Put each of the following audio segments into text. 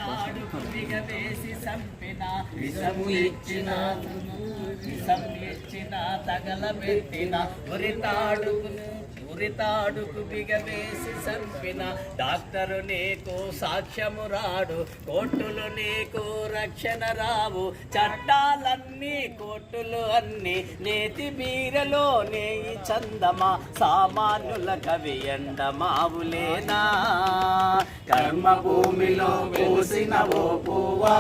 ఉరితాడుకు బిగవేసి సంపిన విషము ఇచ్చిన తగలబెట్టిన ఉరితాడుకు బిగవేసి సంపిన డాక్టరు నీకు సాక్ష్యము రాడు, కోర్టులు నీకు రక్షణ రావు. చట్టాలన్నీ కోర్టులు అన్నీ నేతి బీరలో నేయి చందమా, సామాన్యుల కవి ఎండమావులేనా. కర్మ భూమిలో పోసిన ఓ పువ్వా,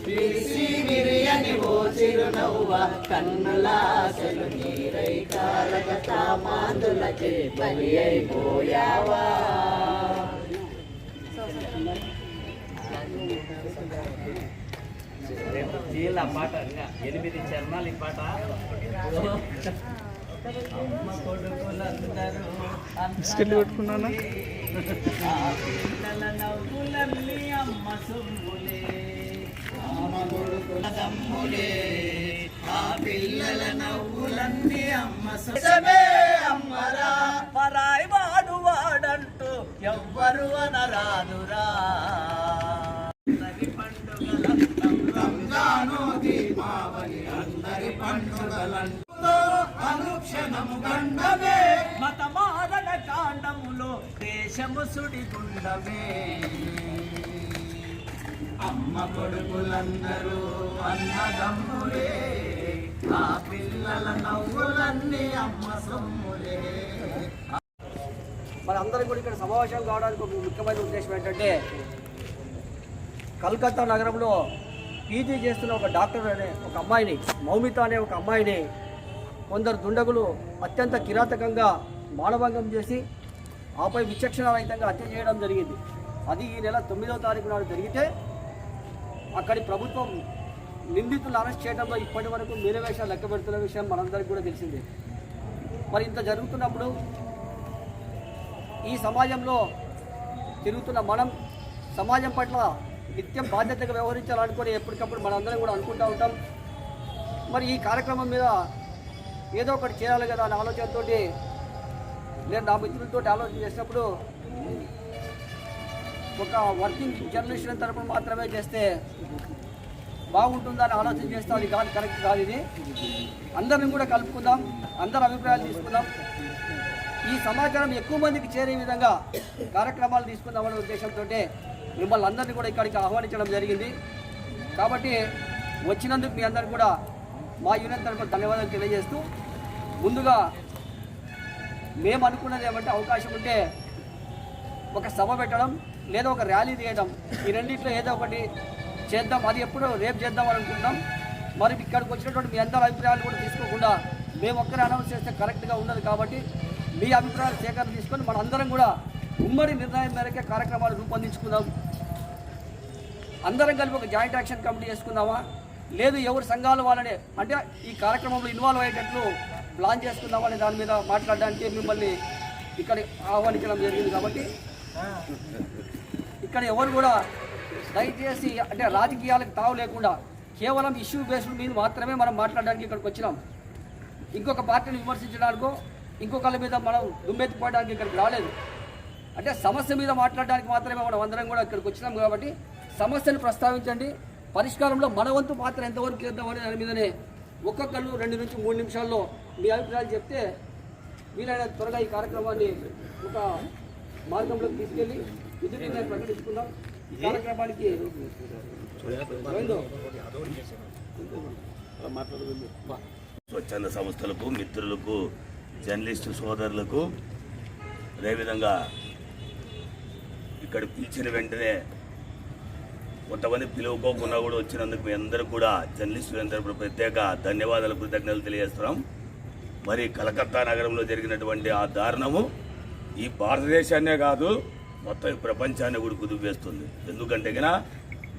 విరిసి విరియని ఓ చిరునవ్వా, కన్నులాసలు నీరై కారక సామాన్యులకే బలి అయిపోయావా. పాట 8 చరణాలు ఈ పాట. అమ్మ కొడుకులందరూ పెట్టుకున్నాను, పిల్లల నవ్వులన్నీ అమ్మ సొమ్ములే, అమ్మ కొడుకుల దమ్ములే, ఆ పిల్లల నవ్వులన్నీ అమ్మ సొమ్ములే. అమ్మరా పరాయి వాడు వాడంటూ ఎవ్వరు అనరాదురా. రంజాను దీపావళి అందరి పండుగలంటూ అనుక్షణము గండమే, మతమారణ కాండములో దేశము సుడిగుండమే. అమ్మ కొడుకులందరూ అన్నదమ్ములే, ఆ పిల్లల నవ్వులన్నీ అమ్మ సొమ్ములే. మనందరం కూడా ఇక్కడ సమావేశం కావడానికి ఒక ముఖ్యమైన ఉద్దేశం ఏంటంటే, కలకత్తా నగరంలో పీజీ చేస్తున్న ఒక డాక్టర్ అనే ఒక అమ్మాయిని, మౌమిత అనే ఒక అమ్మాయిని కొందరు దుండగులు అత్యంత కిరాతకంగా మానభంగం చేసి ఆపై విచక్షణారహితంగా హత్య చేయడం జరిగింది. అది ఈ నెల 9వ తారీఖు నాడు జరిగితే అక్కడి ప్రభుత్వం నిందితులను అరెస్ట్ చేయడంలో ఇప్పటి వరకు మీరవేషాలు లెక్క పెడుతున్న విషయం మనందరికీ కూడా తెలిసిందే. మరి ఇంత జరుగుతున్నప్పుడు ఈ సమాజంలో తిరుగుతున్న మనం సమాజం పట్ల నిత్యం బాధ్యతగా వ్యవహరించాలనుకొని ఎప్పటికప్పుడు మనందరం కూడా అనుకుంటూ ఉంటాం. మరి ఈ కార్యక్రమం మీద ఏదో ఒకటి చేయాలి కదా అనే ఆలోచనతో నేను నా మిత్రులతో ఆలోచన చేసినప్పుడు ఒక వర్కింగ్ జర్నలిస్ట్ తరపున మాత్రమే చేస్తే బాగుంటుందని ఆలోచన చేస్తే అది కాదు, కరెక్ట్ కాదు. ఇది అందరిని కూడా కలుపుకుందాం, అందరి అభిప్రాయాలు తీసుకుందాం, ఈ సమాచారం ఎక్కువ మందికి చేరే విధంగా కార్యక్రమాలు తీసుకుందామనే ఉద్దేశంతో మిమ్మల్ని అందరినీ కూడా ఇక్కడికి ఆహ్వానించడం జరిగింది. కాబట్టి వచ్చినందుకు మీ అందరికీ కూడా మా యూనియన్ తరఫున ధన్యవాదాలు తెలియజేస్తూ, ముందుగా మేము అనుకున్నది ఏమంటే అవకాశం ఉంటే ఒక సభ పెట్టడం లేదా ఒక ర్యాలీ తీయడం, ఈ రెండింటిలో ఏదో ఒకటి చేద్దాం. అది ఎప్పుడో రేపు చేద్దాం అనుకుంటున్నాం. మరి ఇక్కడికి వచ్చినటువంటి మీ అందరి అభిప్రాయాలు కూడా తీసుకోకుండా మేము ఒక్కరే అనౌన్స్ చేస్తే కరెక్ట్గా ఉండదు. కాబట్టి మీ అభిప్రాయాలు సేకరణ తీసుకొని మనందరం కూడా ఉమ్మడి నిర్ణయం మేరకే కార్యక్రమాలు రూపొందించుకుందాం. అందరం కలిపి ఒక జాయింట్ యాక్షన్ కమిటీ చేసుకుందామా, లేదు ఎవరు సంఘాలు వాళ్ళనే అంటే ఈ కార్యక్రమంలో ఇన్వాల్వ్ అయ్యేటట్లు ప్లాన్ చేసుకుందామనే దాని మీద మాట్లాడడానికి మిమ్మల్ని ఇక్కడ ఆహ్వానించడం జరిగింది. కాబట్టి ఇక్కడ ఎవరు కూడా దయచేసి అంటే రాజకీయాలకు తావు లేకుండా కేవలం ఇష్యూ బేస్డ్ మీద మాత్రమే మనం మాట్లాడడానికి ఇక్కడికి వచ్చినాం. ఇంకొక పార్టీని విమర్శించడానికో ఇంకొకళ్ళ మీద మనం దుమ్మెత్తిపోవడానికి ఇక్కడికి రాలేదు. అంటే సమస్య మీద మాట్లాడడానికి మాత్రమే మనం అందరం కూడా ఇక్కడికి వచ్చినాం. కాబట్టి సమస్యను ప్రస్తావించండి, పరిష్కారంలో మన వంతు పాత్ర ఎంతవరకు చేద్దామని దాని మీదనే ఒక్కొక్కరు 2 నుంచి 3 నిమిషాల్లో మీ అభిప్రాయాలు చెప్తే వీలైన త్వరగా ఈ కార్యక్రమాన్ని ఒక మార్గంలోకి తీసుకెళ్ళి విధులను ప్రకటించుకుందాం. ఈ కార్యక్రమానికి స్వచ్ఛంద సంస్థలకు, మిత్రులకు, జర్నలిస్టు సోదరులకు, అదేవిధంగా ఇక్కడ పిలిచిన వెంటనే కొంతమంది పిలువకోకుండా కూడా వచ్చినందుకు మీ అందరూ కూడా జర్నలిస్టులందరూ ప్రత్యేక ధన్యవాదాలు, కృతజ్ఞతలు తెలియజేస్తున్నాం. మరి కలకత్తా నగరంలో జరిగినటువంటి ఆ దారుణము ఈ భారతదేశాన్నే కాదు మొత్తం ఈ ప్రపంచాన్ని కూడా కుదిపేస్తుంది. ఎందుకంటే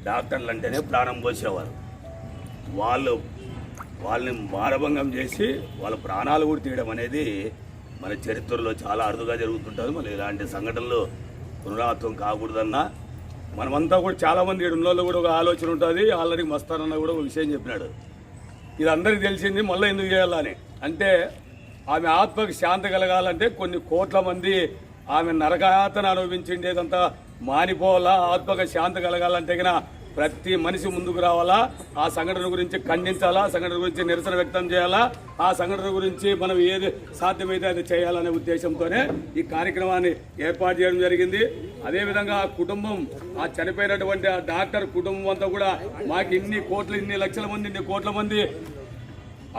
డాక్టర్లు అంటేనే ప్రాణం పోసేవారు, వాళ్ళని మానభంగం చేసి వాళ్ళ ప్రాణాలు కూడా తీయడం అనేది మన చరిత్రలో చాలా అరుదుగా జరుగుతుంటుంది. మళ్ళీ ఇలాంటి సంఘటనలు పునరావృతం కాకూడదన్నా మనమంతా కూడా చాలామంది ఇక్కడ ఉన్న కూడా ఒక ఆలోచన ఉంటుంది. ఆల్రెడీ మస్తానన్న కూడా ఒక విషయం చెప్పినాడు, ఇది అందరికీ తెలిసింది మళ్ళీ ఎందుకు చేయాలని. అంటే ఆమె ఆత్మకి శాంతి కలగాలంటే కొన్ని కోట్ల మంది ఆమె నరకయాతన అనుభవించిండేదంతా మానిపోవాలా, ఆత్మక శాంతి కలగాలంటే కన్నా ప్రతి మనిషి ముందుకు రావాలా, ఆ సంఘటన గురించి ఖండించాలా, సంఘటన గురించి నిరసన వ్యక్తం చేయాలా, ఆ సంఘటన గురించి మనం ఏది సాధ్యమైతే అది చేయాలనే ఉద్దేశంతోనే ఈ కార్యక్రమాన్ని ఏర్పాటు చేయడం జరిగింది. అదేవిధంగా ఆ కుటుంబం, ఆ చనిపోయినటువంటి ఆ డాక్టర్ కుటుంబం అంతా కూడా మాకు ఇన్ని కోట్ల, ఇన్ని లక్షల మంది, ఇన్ని కోట్ల మంది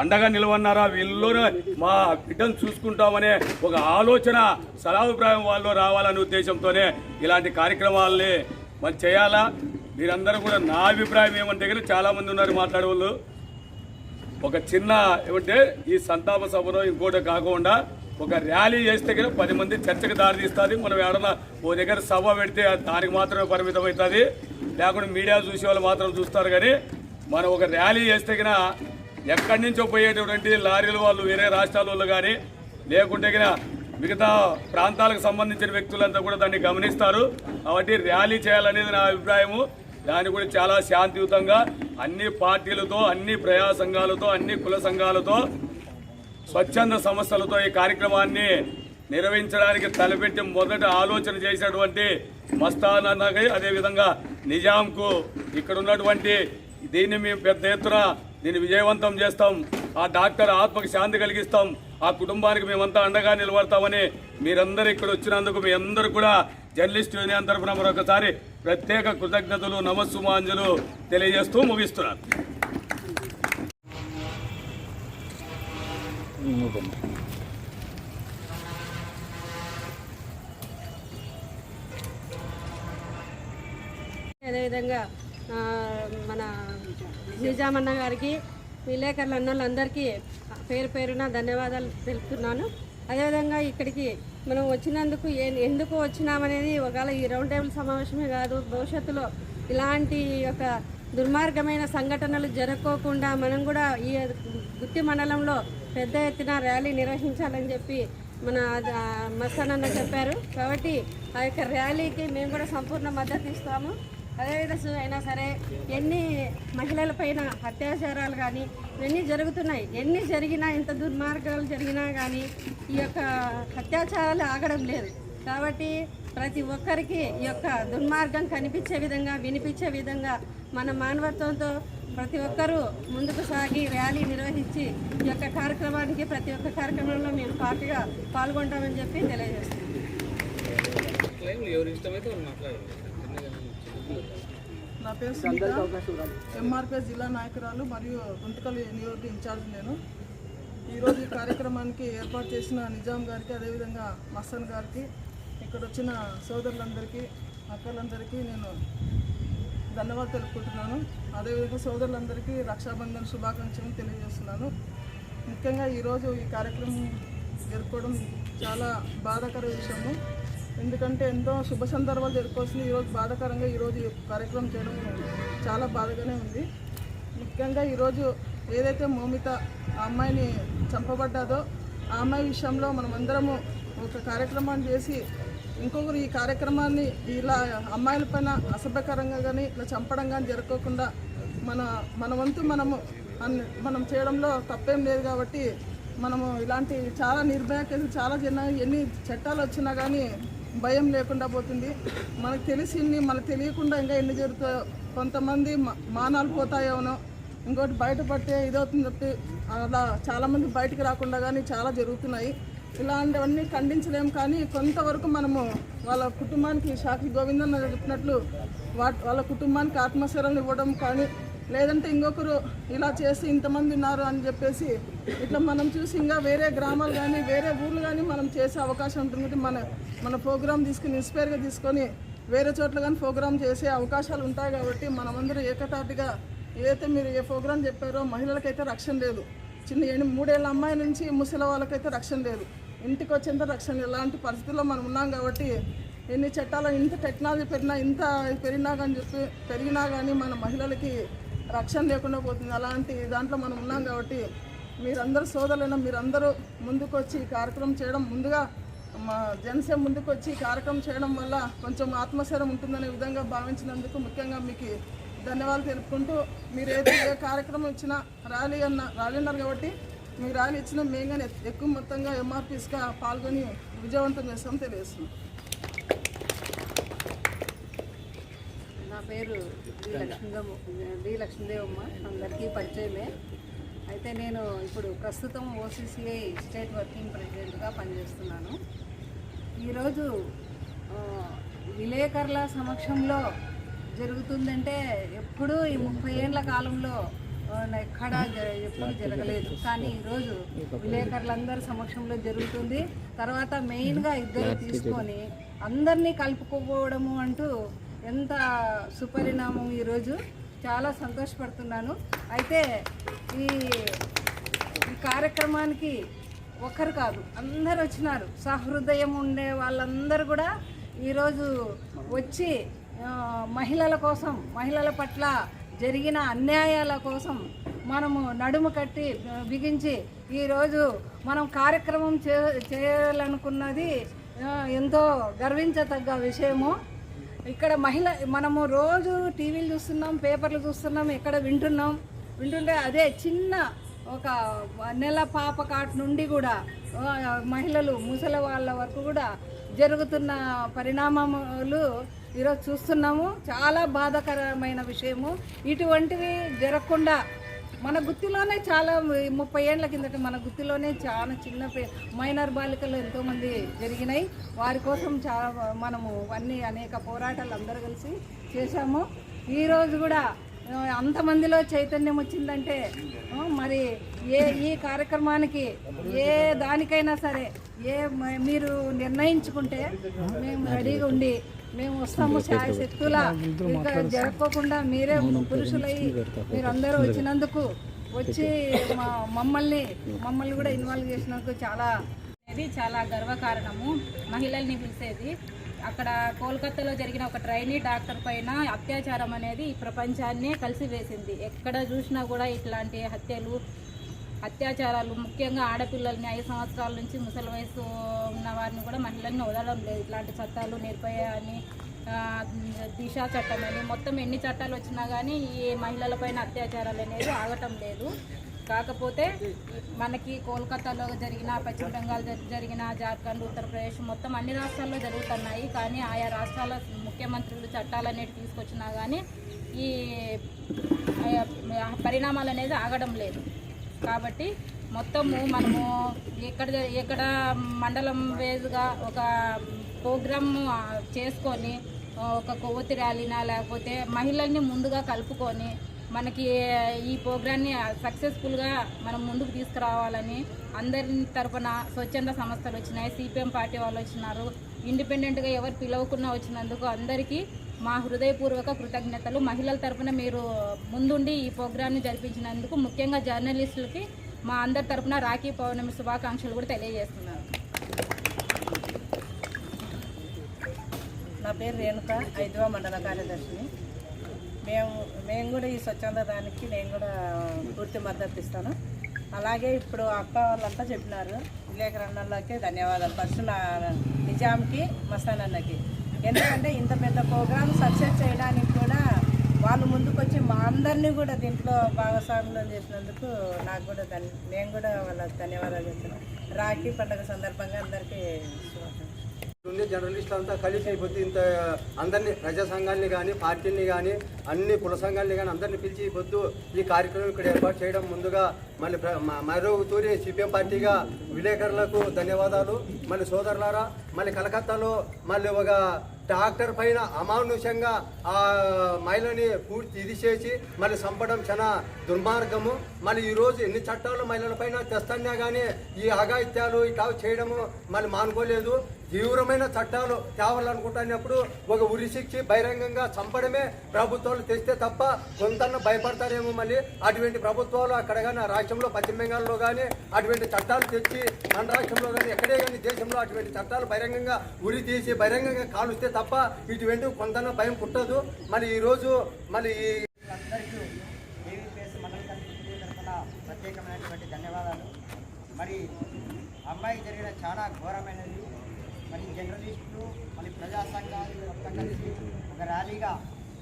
అండగా నిలవన్నారా, వీళ్ళలోనే మా బిడ్డను చూసుకుంటామనే ఒక ఆలోచన, సదాభిప్రాయం వాళ్ళు రావాలనే ఉద్దేశంతోనే ఇలాంటి కార్యక్రమాలని మరి చేయాలా. మీరందరూ కూడా నా అభిప్రాయం ఏమంటే కానీ చాలామంది ఉన్నారు మాట్లాడే వాళ్ళు, ఒక చిన్న ఏమంటే ఈ సంతాప సభలో ఇంకోటి కాకుండా ఒక ర్యాలీ చేస్తే కానీ 10 మంది చర్చకు దారి తీస్తుంది. మనం ఏడన్నా ఓ దగ్గర సభ పెడితే దానికి మాత్రమే పరిమితం అవుతుంది, లేకుండా మీడియా చూసే వాళ్ళు మాత్రం చూస్తారు. కానీ మనం ఒక ర్యాలీ చేస్తే కన్నా ఎక్కడి నుంచో పోయేటటువంటి లారీల వాళ్ళు, వేరే రాష్ట్రాల వాళ్ళు కానీ లేకుంటే కన్నా మిగతా ప్రాంతాలకు సంబంధించిన వ్యక్తులంతా కూడా దాన్ని గమనిస్తారు. కాబట్టి ర్యాలీ చేయాలనేది నా అభిప్రాయము. దాన్ని కూడా చాలా శాంతియుతంగా అన్ని పార్టీలతో, అన్ని ప్రజా సంఘాలతో, అన్ని కుల సంఘాలతో, స్వచ్ఛంద సంస్థలతో ఈ కార్యక్రమాన్ని నిర్వహించడానికి తలపెట్టి మొదట ఆలోచన చేసినటువంటి మస్తాన్ అన్నకి, అదేవిధంగా నిజాంకు, ఇక్కడ ఉన్నటువంటి దీన్ని మేము పెద్ద ఎత్తున దీన్ని విజయవంతం చేస్తాం, ఆ డాక్టర్ ఆత్మకు శాంతి కలిగిస్తాం, ఆ కుటుంబానికి మేమంతా అండగా నిలబడతామని మీరందరూ ఇక్కడ వచ్చినందుకు మీ అందరూ కూడా జర్నలిస్ట్ యూనియన్ తరఫున మరొకసారి ప్రత్యేక కృతజ్ఞతలు, నమస్సుమాంజలు తెలియజేస్తూ ముగిస్తున్నాను. అదేవిధంగా మన నిజామన్న గారికి, విలేకరుల అన్నలందరికీ పేరు పేరున ధన్యవాదాలు తెలుపుతున్నాను. అదేవిధంగా ఇక్కడికి మనం వచ్చినందుకు ఎందుకు వచ్చినామనేది ఒకవేళ ఈ రౌండ్ టేబుల్ సమావేశమే కాదు, భవిష్యత్తులో ఇలాంటి ఒక దుర్మార్గమైన సంఘటనలు జరగకోకుండా మనం కూడా ఈ గుత్తి మండలంలో పెద్ద ఎత్తున ర్యాలీ నిర్వహించాలని చెప్పి మన మస్తానన్న చెప్పారు. కాబట్టి ఆ యొక్క ర్యాలీకి మేము కూడా సంపూర్ణ మద్దతు ఇస్తాము. అదేవిధంగా అయినా సరే ఎన్ని మహిళలపైన అత్యాచారాలు కానీ ఇవన్నీ జరుగుతున్నాయి. ఎన్ని జరిగినా, ఇంత దుర్మార్గాలు జరిగినా కానీ ఈ యొక్క అత్యాచారాలు ఆగడం లేదు. కాబట్టి ప్రతి ఒక్కరికి ఈ యొక్క దుర్మార్గం కనిపించే విధంగా, వినిపించే విధంగా మన మానవత్వంతో ప్రతి ఒక్కరూ ముందుకు సాగి ర్యాలీ నిర్వహించి ఈ యొక్క కార్యక్రమానికి, ప్రతి ఒక్క కార్యక్రమంలో మేము పార్టీగా పాల్గొంటామని చెప్పి తెలియజేస్తున్నాం. నా పేరు సునీత, ఎంఆర్పీ జిల్లా నాయకురాలు మరియు గుంతకల్ నియోజక ఇన్ఛార్జ్ నేను. ఈరోజు ఈ కార్యక్రమానికి ఏర్పాటు చేసిన నిజాం గారికి, అదేవిధంగా మస్తాన్ గారికి, ఇక్కడ వచ్చిన సోదరులందరికీ, అక్కలందరికీ నేను ధన్యవాదాలు తెలుపుకుంటున్నాను. అదేవిధంగా సోదరులందరికీ రక్షాబంధన్ శుభాకాంక్షలు తెలియజేస్తున్నాను. ముఖ్యంగా ఈరోజు ఈ కార్యక్రమం జరుపుకోవడం చాలా బాధాకర విషయము. ఎందుకంటే ఎంతో శుభ సందర్భాలు జరుపుకోవాల్సింది ఈరోజు బాధాకరంగా ఈరోజు కార్యక్రమం చేయడం చాలా బాధగానే ఉంది. ముఖ్యంగా ఈరోజు ఏదైతే మౌమిత ఆ అమ్మాయిని చంపబడ్డాదో ఆ అమ్మాయి విషయంలో మనం అందరము ఒక కార్యక్రమాన్ని చేసి ఇంకొకరు ఈ కార్యక్రమాన్ని ఇలా అమ్మాయిలపైన అసభ్యకరంగా కానీ ఇట్లా చంపడం కానీ జరగకుండా మన వంతు మనం చేయడంలో తప్పేం లేదు. కాబట్టి మనము ఇలాంటి చాలా నిర్భయ కేసులు చాలా ఎన్ని చట్టాలు వచ్చినా కానీ భయం లేకుండా పోతుంది. మనకు తెలిసింది మనకు తెలియకుండా ఇంకా ఎన్ని జరుగుతాయో, కొంతమంది మానాలు పోతాయోనో, ఇంకోటి బయటపడితే ఇదవుతుంది చెప్పి అలా చాలామంది బయటికి రాకుండా కానీ చాలా జరుగుతున్నాయి. ఇలాంటివన్నీ ఖండించలేము. కానీ కొంతవరకు మనము వాళ్ళ కుటుంబానికి షాకి గోవిందన్న చెప్పినట్లు వాళ్ళ కుటుంబానికి ఆత్మశరణలు ఇవ్వడం కానీ, లేదంటే ఇంకొకరు ఇలా చేసి ఇంతమంది ఉన్నారు అని చెప్పేసి ఇట్లా మనం చూసి ఇంకా వేరే గ్రామాలు కానీ వేరే ఊర్లు కానీ మనం చేసే అవకాశం ఉంటుంది. మన ప్రోగ్రాం తీసుకుని ఇన్స్పైర్గా తీసుకొని వేరే చోట్ల కానీ ప్రోగ్రాం చేసే అవకాశాలు ఉంటాయి. కాబట్టి మనమందరూ ఏకతాటిగా ఏదైతే మీరు ఏ ప్రోగ్రాం చెప్పారో మహిళలకైతే రక్షణ లేదు, చిన్న 3 ఏళ్ళ అమ్మాయి నుంచి ముసలి వాళ్ళకైతే రక్షణ లేదు, ఇంటికి వచ్చేంత రక్షణ ఎలాంటి పరిస్థితుల్లో మనం ఉన్నాం. కాబట్టి ఎన్ని చట్టాలు ఇంత టెక్నాలజీ పెరిగినా కానీ మన మహిళలకి రక్షణ లేకుండా పోతుంది. అలాంటి దాంట్లో మనం ఉన్నాం. కాబట్టి మీరందరూ సోదరులైనా మీరందరూ ముందుకు వచ్చి ఈ కార్యక్రమం చేయడం, ముందుగా మా జనసేన ముందుకు వచ్చి ఈ కార్యక్రమం చేయడం వల్ల కొంచెం ఆత్మశైర్యం ఉంటుందనే విధంగా భావించినందుకు ముఖ్యంగా మీకు ధన్యవాదాలు తెలుపుకుంటూ, మీరు ఏ కార్యక్రమం ఇచ్చినా ర్యాలీ అన్నారు కాబట్టి మీ ర్యాలీ ఇచ్చినా మేము కానీ ఎక్కువ మొత్తంగా ఎంఆర్పీస్గా పాల్గొని విజయవంతం చేస్తామని తెలియజేస్తున్నాం. పేరు డి లక్ష్మీదేవమ్మ, అందరికీ పరిచయమే. అయితే నేను ఇప్పుడు ప్రస్తుతం ఓసీసీఐ స్టేట్ వర్కింగ్ ప్రెసిడెంట్గా పనిచేస్తున్నాను. ఈరోజు విలేకరుల సమక్షంలో జరుగుతుందంటే ఎప్పుడూ ఈ 30 ఏళ్ల కాలంలో ఎక్కడా ఎప్పుడు జరగలేదు. కానీ ఈరోజు విలేకరులందరి సమక్షంలో జరుగుతుంది. తర్వాత మెయిన్గా ఇద్దరు తీసుకొని అందరినీ కలుపుకోవడము అంటూ ఎంత సుపరిణామం. ఈరోజు చాలా సంతోషపడుతున్నాను. అయితే ఈ కార్యక్రమానికి ఒక్కరు కాదు, అందరు వచ్చినారు. సహృదయం ఉండే వాళ్ళందరూ కూడా ఈరోజు వచ్చి మహిళల కోసం, మహిళల పట్ల జరిగిన అన్యాయాల కోసం మనము నడుము కట్టి బిగించి ఈరోజు మనం కార్యక్రమం చేయాలనుకున్నది ఎంతో గర్వించదగ్గ విషయము. ఇక్కడ మనము రోజు టీవీలు చూస్తున్నాం, పేపర్లు చూస్తున్నాం, ఇక్కడ వింటుంటే అదే చిన్న ఒక నెల పాప కాటు నుండి కూడా మహిళలు ముసలి వాళ్ళ వరకు కూడా జరుగుతున్న పరిణామాలు ఈరోజు చూస్తున్నాము. చాలా బాధాకరమైన విషయము. ఇటువంటివి జరగకుండా మన గుత్తిలోనే చాలా 30 ఏళ్ల కిందట మన గుత్తిలోనే చాలా చిన్న మైనర్ బాలికలు ఎంతోమంది జరిగినాయి. వారి కోసం మనము అనేక పోరాటాలు అందరూ కలిసి చేశాము. ఈరోజు కూడా అంతమందిలో చైతన్యం వచ్చిందంటే మరి ఈ కార్యక్రమానికి ఏ దానికైనా సరే మీరు నిర్ణయించుకుంటే మేము రెడీగా ఉండి మేము వస్తాము. శాయశక్తులా ఇంకా జరగకుండా మీరే పురుషులై మీరందరూ వచ్చినందుకు మమ్మల్ని కూడా ఇన్వాల్వ్ చేసినందుకు చాలా గర్వకారణము. మహిళల్ని పిలిచేది అక్కడ కోల్కతాలో జరిగిన ఒక ట్రైనీ డాక్టర్ పైన అత్యాచారం అనేది ఈ ప్రపంచాన్ని కలిసివేసింది. ఎక్కడ చూసినా కూడా ఇట్లాంటి అత్యాచారాలు, ముఖ్యంగా ఆడపిల్లల్ని 5 సంవత్సరాల నుంచి ముసలి వయసు ఉన్న వారిని కూడా మహిళల్ని వదలడం లేదు. ఇట్లాంటి చట్టాలు నిర్భయ అని, దిశ చట్టం అని, మొత్తం ఎన్ని చట్టాలు వచ్చినా కానీ ఈ మహిళలపైన అత్యాచారాలు అనేది ఆగటం లేదు. కాకపోతే మనకి కోల్కతాలో జరిగిన, పశ్చిమ బెంగాల్ జరిగిన, జార్ఖండ్, ఉత్తరప్రదేశ్ మొత్తం అన్ని రాష్ట్రాల్లో జరుగుతున్నాయి. కానీ ఆయా రాష్ట్రాల ముఖ్యమంత్రులు చట్టాలు అనేవి తీసుకొచ్చినా కానీ ఈ పరిణామాలు అనేది ఆగడం లేదు. కాబట్టి మొత్తము మనము ఎక్కడ మండలం వేజ్గా ఒక ప్రోగ్రామ్ చేసుకొని ఒక కొవ్వొత్తి ర్యాలీనా లేకపోతే మహిళల్ని ముందుగా కలుపుకొని మనకి ఈ ప్రోగ్రాన్ని సక్సెస్ఫుల్గా మనం ముందుకు తీసుకురావాలని అందరి తరఫున స్వచ్ఛంద సంస్థలు వచ్చినాయి, సిపిఎం పార్టీ వాళ్ళు వచ్చినారు, ఇండిపెండెంట్గా ఎవరు పిలవకుండా వచ్చినందుకు అందరికీ మా హృదయపూర్వక కృతజ్ఞతలు. మహిళల తరఫున మీరు ముందుండి ఈ ప్రోగ్రాన్ని జరిపించినందుకు ముఖ్యంగా జర్నలిస్టులకి మా అందరి తరఫున రాఖీ పౌర్ణమి శుభాకాంక్షలు కూడా తెలియజేస్తున్నాను. నా పేరు రేణుక, 5వ మండల కార్యదర్శిని. మేము కూడా ఈ స్వచ్ఛంద దానికి నేను కూడా పూర్తి మద్దతు ఇస్తాను. అలాగే ఇప్పుడు అక్క వాళ్ళంతా చెప్పినారు, విలేకరులకి ధన్యవాదాలు. ఫస్ట్ నిజాంకి, మస్తాన్ అన్నకి. ఎందుకంటే ఇంత పెద్ద ప్రోగ్రామ్ సక్సెస్ చేయడానికి కూడా వాళ్ళు ముందుకొచ్చి మా అందరినీ కూడా దీంట్లో భాగస్వామ్యం చేసినందుకు నాకు కూడా నేను కూడా వాళ్ళకి ధన్యవాదాలు చెప్తున్నాను. రాఖీ పండుగ సందర్భంగా అందరికీ జర్నలిస్టులు అంతా కలిసి అయిపోతే ఇంత అందరినీ ప్రజా సంఘాలని కానీ, పార్టీని కానీ, అన్ని కుల సంఘాలని కానీ అందరినీ పిలిచి పొద్దు ఈ కార్యక్రమం ఇక్కడ ఏర్పాటు చేయడం ముందుగా మళ్ళీ మరో తూరి సిపిఎం పార్టీగా విలేకరులకు ధన్యవాదాలు. మళ్ళీ సోదరులారా, మళ్ళీ కలకత్తాలో మళ్ళీ ఒక డాక్టర్ పైన అమానుషంగా ఆ మహిళని పూర్తి ఇది చేసి మళ్ళీ చంపడం చాలా దుర్మార్గము. మళ్ళీ ఈరోజు ఎన్ని చట్టాలు మహిళల పైన తెస్తున్నా కానీ ఈ అఘాయిత్యాలు ఇట్లా చేయడము మళ్ళీ మానుకోలేదు. తీవ్రమైన చట్టాలు తేవాలనుకుంటున్నప్పుడు ఒక ఉరిశిక్షి బహిరంగంగా చంపడమే ప్రభుత్వాలు తెస్తే తప్ప కొంతన్న భయపడతారేమో. మళ్ళీ అటువంటి ప్రభుత్వాలు అక్కడ కానీ రాష్ట్రంలో, పశ్చిమ బెంగాల్లో కానీ అటువంటి చట్టాలు తెచ్చి మన రాష్ట్రంలో కానీ ఎక్కడే కానీ దేశంలో అటువంటి చట్టాలు బహిరంగంగా ఉరి తీసి బహిరంగంగా కాలుస్తే తప్ప ఇటువంటి కొంతన్న భయం పుట్టదు. మరి ఈరోజు మళ్ళీ అందరికీ ఏవీపీఎస్ మండల కమిటీ తరఫున ప్రత్యేకమైనటువంటి ధన్యవాదాలు. మరి అమ్మాయికి జరిగిన చాలా ఘోరమైనది. మరి జర్నలిస్టులు, మరి ప్రజా సంఘాలు మొత్తం కలిసి ఒక ర్యాలీగా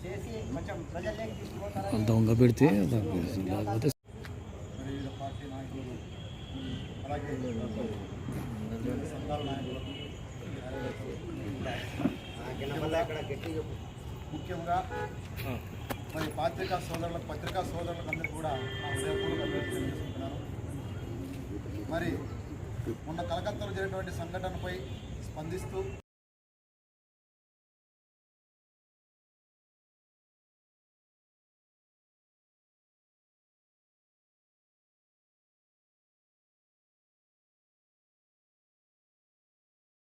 చేసి కొంచెం ప్రజల్లోకి తీసుకుపోతారని పార్టీ నాయకులు, అలాగే సంఘాల నాయకులు ముఖ్యంగా మరి పత్రికా సోదరులకు అందరికీ కూడా నా హృదయపూర్వక అభినందనలు తెలియజేసుకుంటున్నాను. మరి మొన్న కలకత్తాలో జరిగినటువంటి సంఘటనపై స్పందిస్తూ